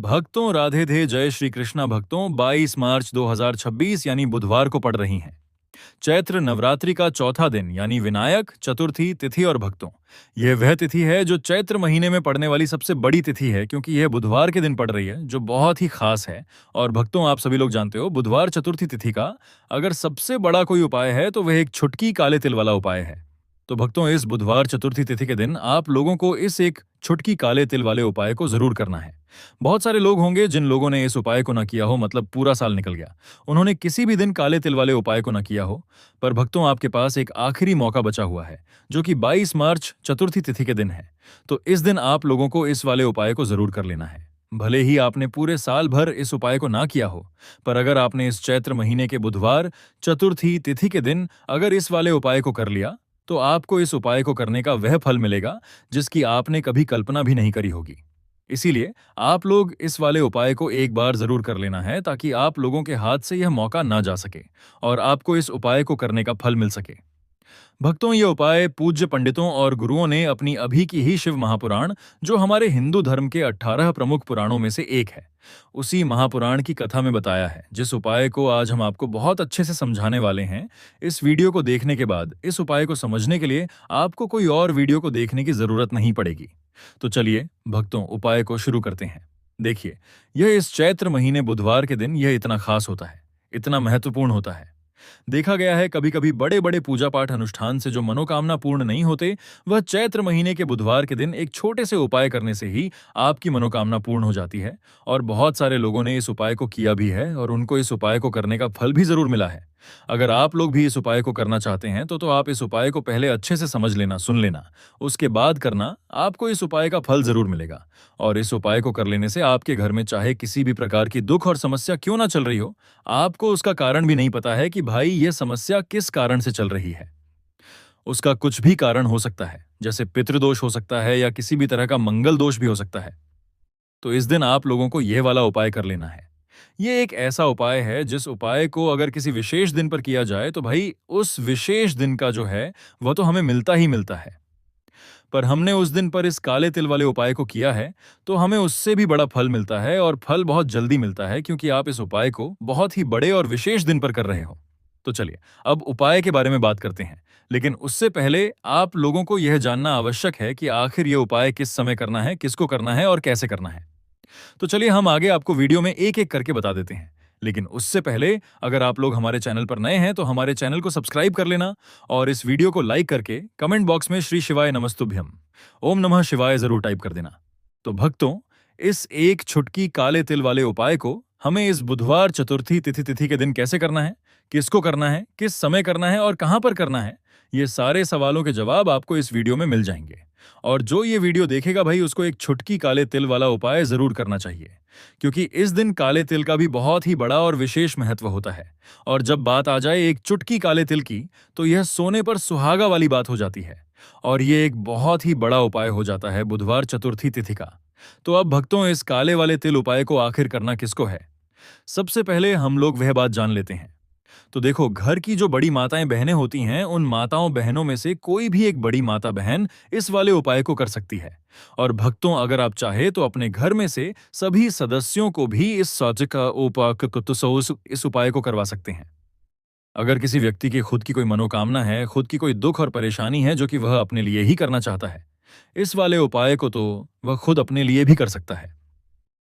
भक्तों राधे थे जय श्री कृष्णा भक्तों 22 मार्च 2026 यानी बुधवार को पड़ रही हैं। चैत्र नवरात्रि का चौथा दिन यानी विनायक चतुर्थी तिथि और भक्तों यह वह तिथि है जो चैत्र महीने में पड़ने वाली सबसे बड़ी तिथि है क्योंकि यह बुधवार के दिन पड़ रही है जो बहुत ही खास है। और भक्तों आप सभी लोग जानते हो बुधवार चतुर्थी तिथि का अगर सबसे बड़ा कोई उपाय है तो वह एक छुटकी काले तिल वाला उपाय है। तो भक्तों इस बुधवार चतुर्थी तिथि के दिन आप लोगों को इस एक छुटकी काले तिल वाले उपाय को जरूर करना है। बहुत सारे लोग होंगे जिन लोगों ने इस उपाय को न किया हो, मतलब पूरा साल निकल गया, उन्होंने किसी भी दिन काले तिल वाले उपाय को न किया हो। पर भक्तों आपके पास एक आखिरी मौका बचा हुआ है जो कि 22 मार्च चतुर्थी तिथि के दिन है। तो इस दिन आप लोगों को इस वाले उपाय को जरूर कर लेना है। भले ही आपने पूरे साल भर इस उपाय को ना किया हो, पर अगर आपने इस चैत्र महीने के बुधवार चतुर्थी तिथि के दिन अगर इस वाले उपाय को कर लिया तो आपको इस उपाय को करने का वह फल मिलेगा जिसकी आपने कभी कल्पना भी नहीं करी होगी। इसीलिए आप लोग इस वाले उपाय को एक बार जरूर कर लेना है ताकि आप लोगों के हाथ से यह मौका ना जा सके और आपको इस उपाय को करने का फल मिल सके। भक्तों ये उपाय पूज्य पंडितों और गुरुओं ने अपनी अभी की ही शिव महापुराण, जो हमारे हिंदू धर्म के 18 प्रमुख पुराणों में से एक है, उसी महापुराण की कथा में बताया है। जिस उपाय को आज हम आपको बहुत अच्छे से समझाने वाले हैं, इस वीडियो को देखने के बाद इस उपाय को समझने के लिए आपको कोई और वीडियो को देखने की जरूरत नहीं पड़ेगी। तो चलिए भक्तों उपाय को शुरू करते हैं। देखिए, यह इस चैत्र महीने बुधवार के दिन यह इतना खास होता है, इतना महत्वपूर्ण होता है। देखा गया है कभी कभी बड़े बड़े पूजा पाठ अनुष्ठान से जो मनोकामना पूर्ण नहीं होते, वह चैत्र महीने के बुधवार के दिन एक छोटे से उपाय करने से ही आपकी मनोकामना पूर्ण हो जाती है। और बहुत सारे लोगों ने इस उपाय को किया भी है और उनको इस उपाय को करने का फल भी जरूर मिला है। अगर आप लोग भी इस उपाय को करना चाहते हैं तो आप इस उपाय को पहले अच्छे से समझ लेना, सुन लेना, उसके बाद करना। आपको इस उपाय का फल जरूर मिलेगा। और इस उपाय को कर लेने से आपके घर में चाहे किसी भी प्रकार की दुख और समस्या क्यों ना चल रही हो, आपको उसका कारण भी नहीं पता है कि भाई यह समस्या किस कारण से चल रही है। उसका कुछ भी कारण हो सकता है, जैसे पितृदोष हो सकता है या किसी भी तरह का मंगल दोष भी हो सकता है। तो इस दिन आप लोगों को यह वाला उपाय कर लेना है। यह एक ऐसा उपाय है जिस उपाय को अगर किसी विशेष दिन पर किया जाए तो भाई उस विशेष दिन का जो है वह तो हमें मिलता ही मिलता है। पर हमने उस दिन पर इस काले तिल वाले उपाय को किया है तो हमें उससे भी बड़ा फल मिलता है, और फल बहुत जल्दी मिलता है क्योंकि आप इस उपाय को बहुत ही बड़े और विशेष दिन पर कर रहे हो। तो चलिए अब उपाय के बारे में बात करते हैं, लेकिन उससे पहले आप लोगों को यह जानना आवश्यक है कि आखिर यह उपाय किस समय करना है, किसको करना है और कैसे करना है। तो चलिए हम आगे आपको वीडियो में एक एक करके बता देते हैं। लेकिन उससे पहले अगर आप लोग हमारे चैनल पर नए हैं तो हमारे चैनल को सब्सक्राइब कर लेना और इस वीडियो को लाइक करके कमेंट बॉक्स में श्री शिवाय नमस्तुभ्यम ओम नमः शिवाय जरूर टाइप कर देना। तो भक्तों इस एक छुटकी काले तिल वाले उपाय को हमें इस बुधवार चतुर्थी तिथि के दिन कैसे करना है, किसको करना है, किस समय करना है और कहां पर करना है, ये सारे सवालों के जवाब आपको इस वीडियो में मिल जाएंगे। और जो ये वीडियो देखेगा भाई उसको एक छुटकी काले तिल वाला उपाय जरूर करना चाहिए, क्योंकि इस दिन काले तिल का भी बहुत ही बड़ा और विशेष महत्व होता है। और जब बात आ जाए एक चुटकी काले तिल की तो यह सोने पर सुहागा वाली बात हो जाती है और यह एक बहुत ही बड़ा उपाय हो जाता है बुधवार चतुर्थी तिथि का। तो अब भक्तों इस काले वाले तिल उपाय को आखिर करना किसको है, सबसे पहले हम लोग वह बात जान लेते हैं। तो देखो, घर की जो बड़ी माताएं बहनें होती हैं, उन माताओं बहनों में से कोई भी एक बड़ी माता बहन इस वाले उपाय को कर सकती है। और भक्तों अगर आप चाहे तो अपने घर में से सभी सदस्यों को भी इस साचिका इस उपाय को करवा सकते हैं। अगर किसी व्यक्ति की खुद की कोई मनोकामना है, खुद की कोई दुख और परेशानी है जो कि वह अपने लिए ही करना चाहता है, इस वाले उपाय को तो वह खुद अपने लिए भी कर सकता है।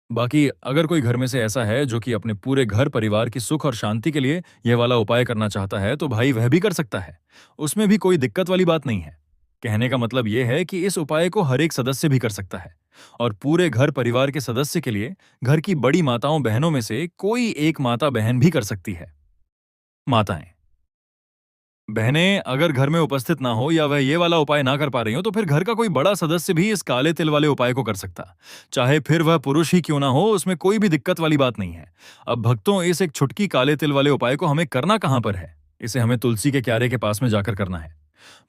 बाकी अगर कोई घर में से ऐसा है जो कि अपने पूरे घर परिवार की सुख और शांति के लिए यह वाला उपाय करना चाहता है तो भाई वह भी कर सकता है, उसमें भी कोई दिक्कत वाली बात नहीं है। कहने का मतलब यह है कि इस उपाय को हर एक सदस्य भी कर सकता है और पूरे घर परिवार के सदस्य के लिए घर की बड़ी माताओं बहनों में से कोई एक माता बहन भी कर सकती है। माताएं बहनें अगर घर में उपस्थित ना हो या वह ये वाला उपाय ना कर पा रही हो तो फिर घर का कोई बड़ा सदस्य भी इस काले तिल वाले उपाय को कर सकता, चाहे फिर वह पुरुष ही क्यों ना हो, उसमें कोई भी दिक्कत वाली बात नहीं है। अब भक्तों इस एक छुटकी काले तिल वाले उपाय को हमें करना कहां पर है, इसे हमें तुलसी के क्यारे के पास में जाकर करना है।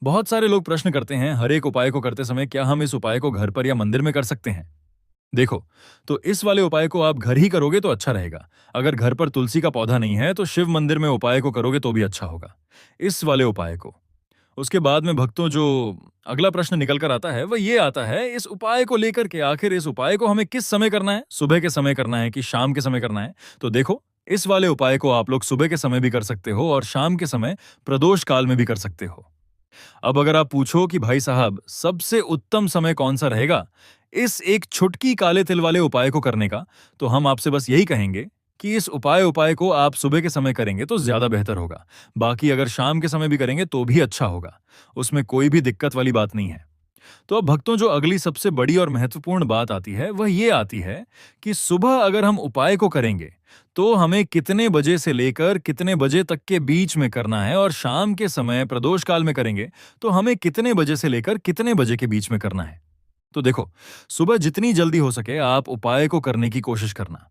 बहुत सारे लोग प्रश्न करते हैं हर एक उपाय को करते समय क्या हम इस उपाय को घर पर या मंदिर में कर सकते हैं। देखो, तो इस वाले उपाय को आप घर ही करोगे तो अच्छा रहेगा। अगर घर पर तुलसी का पौधा नहीं है तो शिव मंदिर में उपाय को करोगे तो भी अच्छा होगा। इस वाले उपाय को उसके बाद में भक्तों जो अगला प्रश्न निकल कर आता है वह ये आता है, इस उपाय को लेकर के आखिर इस उपाय को हमें किस समय करना है? सुबह के समय करना है कि शाम के समय करना है? तो देखो, इस वाले उपाय को आप लोग सुबह के समय भी कर सकते हो और शाम के समय प्रदोष काल में भी कर सकते हो। अब अगर आप पूछो कि भाई साहब सबसे उत्तम समय कौन सा रहेगा इस एक छुटकी काले तिल वाले उपाय को करने का, तो हम आपसे बस यही कहेंगे कि इस उपाय उपाय को आप सुबह के समय करेंगे तो ज्यादा बेहतर होगा। बाकी अगर शाम के समय भी करेंगे तो भी अच्छा होगा, उसमें कोई भी दिक्कत वाली बात नहीं है। तो अब भक्तों जो अगली सबसे बड़ी और महत्वपूर्ण बात आती है वह ये आती है कि सुबह अगर हम उपाय को करेंगे तो हमें कितने बजे से लेकर कितने बजे तक के बीच में करना है, और शाम के समय प्रदोष काल में करेंगे तो हमें कितने बजे से लेकर कितने बजे के बीच में करना है। तो देखो, सुबह जितनी जल्दी हो सके आप उपाय को करने की कोशिश करना।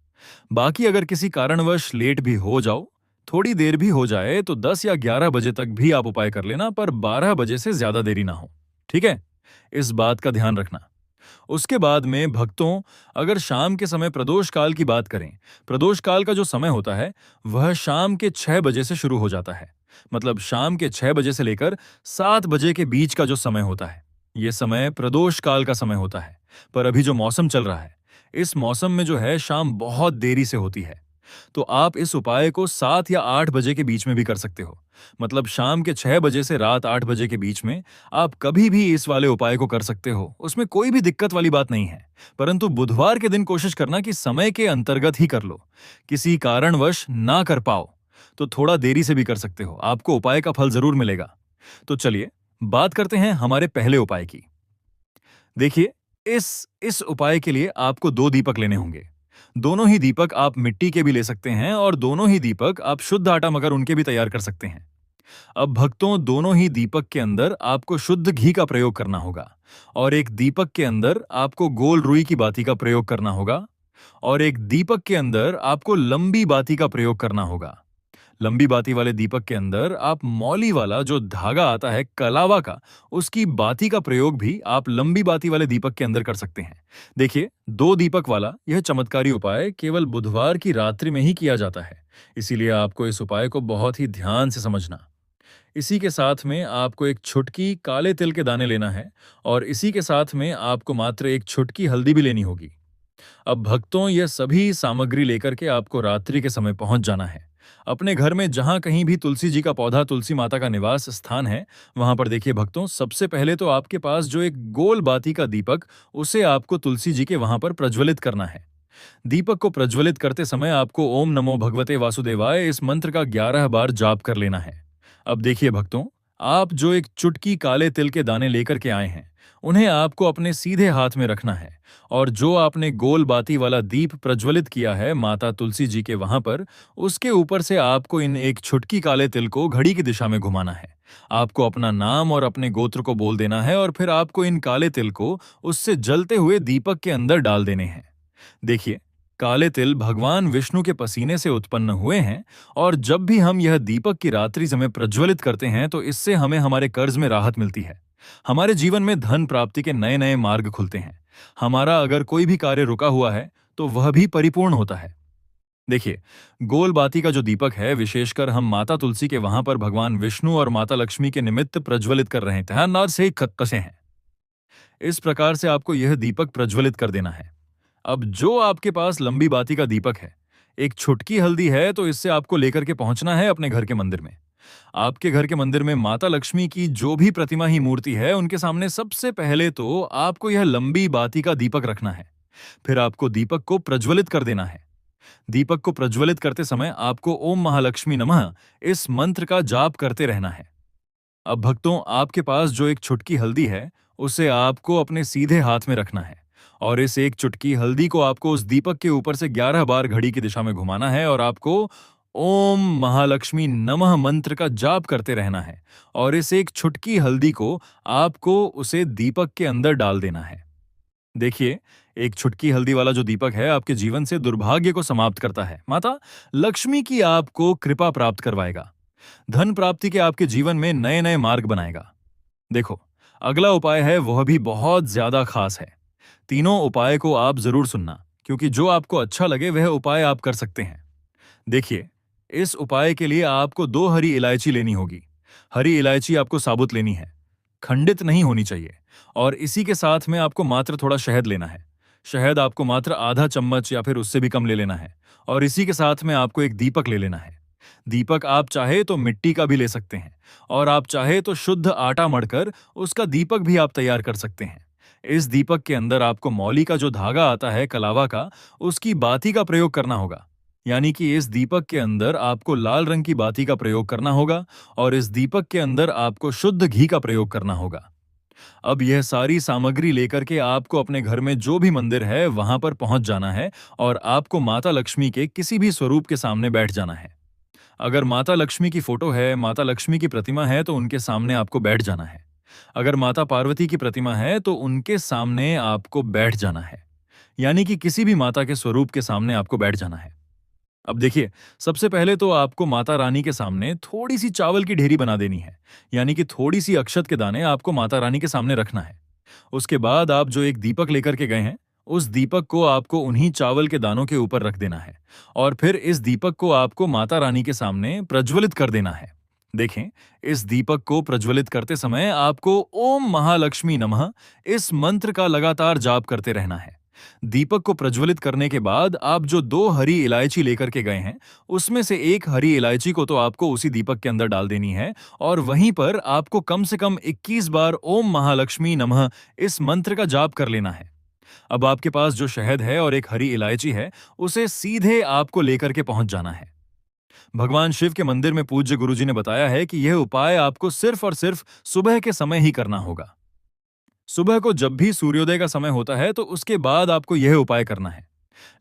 बाकी अगर किसी कारणवश लेट भी हो जाओ, थोड़ी देर भी हो जाए, तो 10 या 11 बजे तक भी आप उपाय कर लेना, पर 12 बजे से ज्यादा देरी ना हो। ठीक है? इस बात का ध्यान रखना। उसके बाद में भक्तों, अगर शाम के समय प्रदोष काल की बात करें, प्रदोष काल का जो समय होता है वह शाम के 6 बजे से शुरू हो जाता है। मतलब शाम के 6 बजे से लेकर 7 बजे के बीच का जो समय होता है, यह समय प्रदोष काल का समय होता है। पर अभी जो मौसम चल रहा है, इस मौसम में जो है शाम बहुत देरी से होती है। तो आप इस उपाय को 7 या 8 बजे के बीच में भी कर सकते हो। मतलब शाम के 6 बजे से रात 8 बजे के बीच में आप कभी भी इस वाले उपाय को कर सकते हो, उसमें कोई भी दिक्कत वाली बात नहीं है। परंतु बुधवार के दिन कोशिश करना कि समय के अंतर्गत ही कर लो। किसी कारणवश ना कर पाओ तो थोड़ा देरी से भी कर सकते हो, आपको उपाय का फल जरूर मिलेगा। तो चलिए बात करते हैं हमारे पहले उपाय की। देखिए, इस उपाय के लिए आपको 2 दीपक लेने होंगे। दोनों ही दीपक आप मिट्टी के भी ले सकते हैं और दोनों ही दीपक आप शुद्ध आटा मगर उनके भी तैयार कर सकते हैं। अब भक्तों, दोनों ही दीपक के अंदर आपको शुद्ध घी का प्रयोग करना होगा, और एक दीपक के अंदर आपको गोल रुई की बाती का प्रयोग करना होगा, और एक दीपक के अंदर आपको लंबी बाती का प्रयोग करना होगा। लंबी बाती वाले दीपक के अंदर आप मौली वाला जो धागा आता है कलावा का, उसकी बाती का प्रयोग भी आप लंबी बाती वाले दीपक के अंदर कर सकते हैं। देखिए, 2 दीपक वाला यह चमत्कारी उपाय केवल बुधवार की रात्रि में ही किया जाता है, इसीलिए आपको इस उपाय को बहुत ही ध्यान से समझना। इसी के साथ में आपको एक छुटकी काले तिल के दाने लेना है, और इसी के साथ में आपको मात्र एक छुटकी हल्दी भी लेनी होगी। अब भक्तों, यह सभी सामग्री लेकर के आपको रात्रि के समय पहुंच जाना है। अपने घर में जहां कहीं भी तुलसी जी का पौधा, तुलसी माता का निवास स्थान है, वहां पर देखिए भक्तों, सबसे पहले तो आपके पास जो एक गोल बाती का दीपक, उसे आपको तुलसी जी के वहां पर प्रज्वलित करना है। दीपक को प्रज्वलित करते समय आपको ओम नमो भगवते वासुदेवाय इस मंत्र का 11 बार जाप कर लेना है। अब देखिए भक्तों, आप जो एक चुटकी काले तिल के दाने लेकर के आए हैं, उन्हें आपको अपने सीधे हाथ में रखना है, और जो आपने गोल बाती वाला दीप प्रज्वलित किया है माता तुलसी जी के वहां पर, उसके ऊपर से आपको इन एक छुटकी काले तिल को घड़ी की दिशा में घुमाना है। आपको अपना नाम और अपने गोत्र को बोल देना है, और फिर आपको इन काले तिल को उससे जलते हुए दीपक के अंदर डाल देने हैं। देखिए, काले तिल भगवान विष्णु के पसीने से उत्पन्न हुए हैं, और जब भी हम यह दीपक की रात्रि समय प्रज्वलित करते हैं तो इससे हमें हमारे कर्ज में राहत मिलती है। हमारे जीवन में धन प्राप्ति के नए नए मार्ग खुलते हैं। हमारा अगर कोई भी कार्य रुका हुआ है तो वह भी परिपूर्ण होता है। देखिए, गोल बाती का जो दीपक है, विशेषकर हम माता तुलसी के वहां पर भगवान विष्णु और माता लक्ष्मी के निमित्त प्रज्वलित कर रहे हैं। ध्यान से कसे हैं। इस प्रकार से आपको यह दीपक प्रज्वलित कर देना है। अब जो आपके पास लंबी बाती का दीपक है, एक छुटकी हल्दी है, तो इससे आपको लेकर के पहुंचना है अपने घर के मंदिर में। आपके घर के मंदिर में माता लक्ष्मी की जो भी प्रतिमा ही मूर्ति है, उनके सामने सबसे पहले तो आपको यह लंबी बाती का दीपक रखना है। फिर आपको दीपक को प्रज्वलित कर देना है। दीपक को प्रज्वलित करते समय आपको ओम महालक्ष्मी नमः इस मंत्र का जाप करते रहना है। अब भक्तों, आपके पास जो एक छुटकी हल्दी है, उसे आपको अपने सीधे हाथ में रखना है, और इस एक चुटकी हल्दी को आपको उस दीपक के ऊपर से 11 बार घड़ी की दिशा में घुमाना है, और आपको ओम महालक्ष्मी नमः मंत्र का जाप करते रहना है, और इस एक छुटकी हल्दी को आपको उसे दीपक के अंदर डाल देना है। देखिए, एक छुटकी हल्दी वाला जो दीपक है आपके जीवन से दुर्भाग्य को समाप्त करता है। माता लक्ष्मी की आपको कृपा प्राप्त करवाएगा। धन प्राप्ति के आपके जीवन में नए नए मार्ग बनाएगा। देखो, अगला उपाय है वह भी बहुत ज्यादा खास है। तीनों उपाय को आप जरूर सुनना, क्योंकि जो आपको अच्छा लगे वह उपाय आप कर सकते हैं। देखिए, इस उपाय के लिए आपको 2 हरी इलायची लेनी होगी। हरी इलायची आपको साबुत लेनी है, खंडित नहीं होनी चाहिए। और इसी के साथ में आपको मात्र थोड़ा शहद लेना है। शहद आपको मात्र आधा चम्मच या फिर उससे भी कम ले लेना है। और इसी के साथ में आपको एक दीपक ले लेना है। दीपक आप चाहे तो मिट्टी का भी ले सकते हैं, और आप चाहे तो शुद्ध आटा मढ़कर उसका दीपक भी आप तैयार कर सकते हैं। इस दीपक के अंदर आपको मौली का जो धागा आता है कलावा का, उसकी बाती का प्रयोग करना होगा। यानी कि इस दीपक के अंदर आपको लाल रंग की बाती का प्रयोग करना होगा, और इस दीपक के अंदर आपको शुद्ध घी का प्रयोग करना होगा। अब यह सारी सामग्री लेकर के आपको अपने घर में जो भी मंदिर है वहां पर पहुंच जाना है, और आपको माता लक्ष्मी के किसी भी स्वरूप के सामने बैठ जाना है। अगर माता लक्ष्मी की फोटो है, माता लक्ष्मी की प्रतिमा है, तो उनके सामने आपको बैठ जाना है। अगर माता पार्वती की प्रतिमा है तो उनके सामने आपको बैठ जाना है। यानी कि किसी भी माता के स्वरूप के सामने आपको बैठ जाना है। अब देखिए, सबसे पहले तो आपको माता रानी के सामने थोड़ी सी चावल की ढेरी बना देनी है। यानी कि थोड़ी सी अक्षत के दाने आपको माता रानी के सामने रखना है। उसके बाद आप जो एक दीपक लेकर के गए हैं, उस दीपक को आपको उन्हीं चावल के दानों के ऊपर रख देना है, और फिर इस दीपक को आपको माता रानी के सामने प्रज्वलित कर देना है। देखें, इस दीपक को प्रज्वलित करते समय आपको ओम महालक्ष्मी नमः इस मंत्र का लगातार जाप करते रहना है। दीपक को प्रज्वलित करने के बाद आप जो 2 हरी इलायची लेकर के गए हैं, उसमें से एक हरी इलायची को तो आपको उसी दीपक के अंदर डाल देनी है, और वहीं पर आपको कम से कम 21 बार ओम महालक्ष्मी नमः इस मंत्र का जाप कर लेना है। अब आपके पास जो शहद है और एक हरी इलायची है, उसे सीधे आपको लेकर के पहुंच जाना है। भगवान शिव के मंदिर में पूज्य गुरुजी ने बताया है कि यह उपाय आपको सिर्फ और सिर्फ सुबह के समय ही करना होगा। सुबह को जब भी सूर्योदय का समय होता है तो उसके बाद आपको यह उपाय करना है।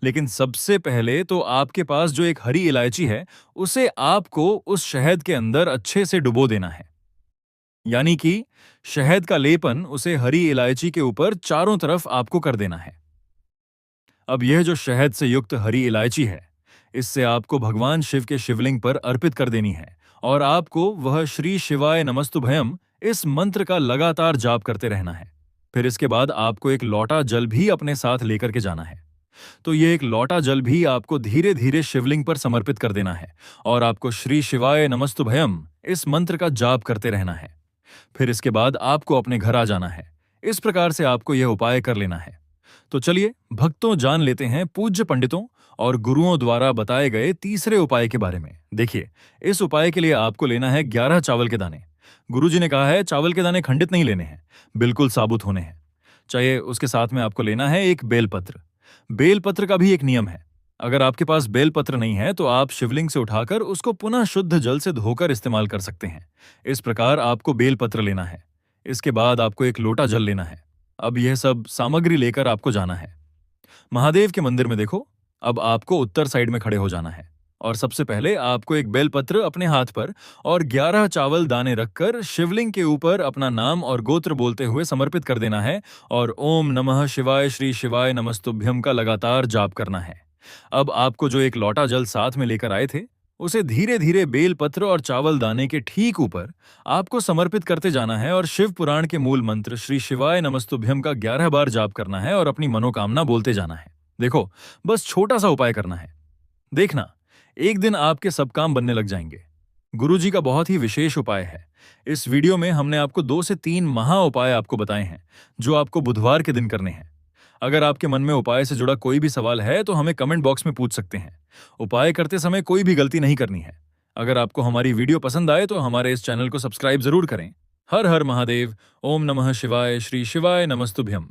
लेकिन सबसे पहले तो आपके पास जो एक हरी इलायची है, उसे आपको उस शहद के अंदर अच्छे से डुबो देना है। यानी कि शहद का लेपन उसे हरी इलायची के ऊपर चारों तरफ आपको कर देना है। अब यह जो शहद से युक्त हरी इलायची है, इससे आपको भगवान शिव के शिवलिंग पर अर्पित कर देनी है, और आपको वह श्री शिवाय नमस्तुभयम इस मंत्र का लगातार जाप करते रहना है। फिर इसके बाद आपको एक लोटा जल भी अपने साथ लेकर के जाना है। तो ये एक लोटा जल भी आपको धीरे धीरे शिवलिंग पर समर्पित कर देना है, और आपको श्री शिवाय नमस्तुभयम इस मंत्र का जाप करते रहना है। फिर इसके बाद आपको अपने घर आ जाना है। इस प्रकार से आपको यह उपाय कर लेना है। तो चलिए भक्तों, जान लेते हैं पूज्य पंडितों और गुरुओं द्वारा बताए गए तीसरे उपाय के बारे में। देखिए, इस उपाय के लिए आपको लेना है 11 चावल के दाने। गुरुजी ने कहा है चावल के दाने खंडित नहीं लेने हैं, बिल्कुल साबुत होने हैं। चाहिए उसके साथ में आपको लेना है एक बेलपत्र। बेलपत्र का भी एक नियम है। अगर आपके पास बेलपत्र नहीं है तो आप शिवलिंग से उठाकर उसको पुनः शुद्ध जल से धोकर इस्तेमाल कर सकते हैं। इस प्रकार आपको बेलपत्र लेना है। इसके बाद आपको एक लोटा जल लेना है। अब यह सब सामग्री लेकर आपको जाना है महादेव के मंदिर में। देखो, अब आपको उत्तर साइड में खड़े हो जाना है, और सबसे पहले आपको एक बेलपत्र अपने हाथ पर और 11 चावल दाने रखकर शिवलिंग के ऊपर अपना नाम और गोत्र बोलते हुए समर्पित कर देना है, और ओम नमः शिवाय श्री शिवाय नमस्तुभ्यम का लगातार जाप करना है। अब आपको जो एक लोटा जल साथ में लेकर आए थे, उसे धीरे धीरे बेलपत्र और चावल दाने के ठीक ऊपर आपको समर्पित करते जाना है, और शिव पुराण के मूल मंत्र श्री शिवाय नमस्तुभ्यम का 11 बार जाप करना है और अपनी मनोकामना बोलते जाना है। देखो, बस छोटा सा उपाय करना है। देखना, एक दिन आपके सब काम बनने लग जाएंगे। गुरुजी का बहुत ही विशेष उपाय है। इस वीडियो में हमने आपको 2 से 3 महा उपाय आपको बताए हैं, जो आपको बुधवार के दिन करने हैं। अगर आपके मन में उपाय से जुड़ा कोई भी सवाल है तो हमें कमेंट बॉक्स में पूछ सकते हैं। उपाय करते समय कोई भी गलती नहीं करनी है। अगर आपको हमारी वीडियो पसंद आए तो हमारे इस चैनल को सब्सक्राइब जरूर करें। हर हर महादेव। ओम नमः शिवाय। श्री शिवाय नमस्तुभ्यम।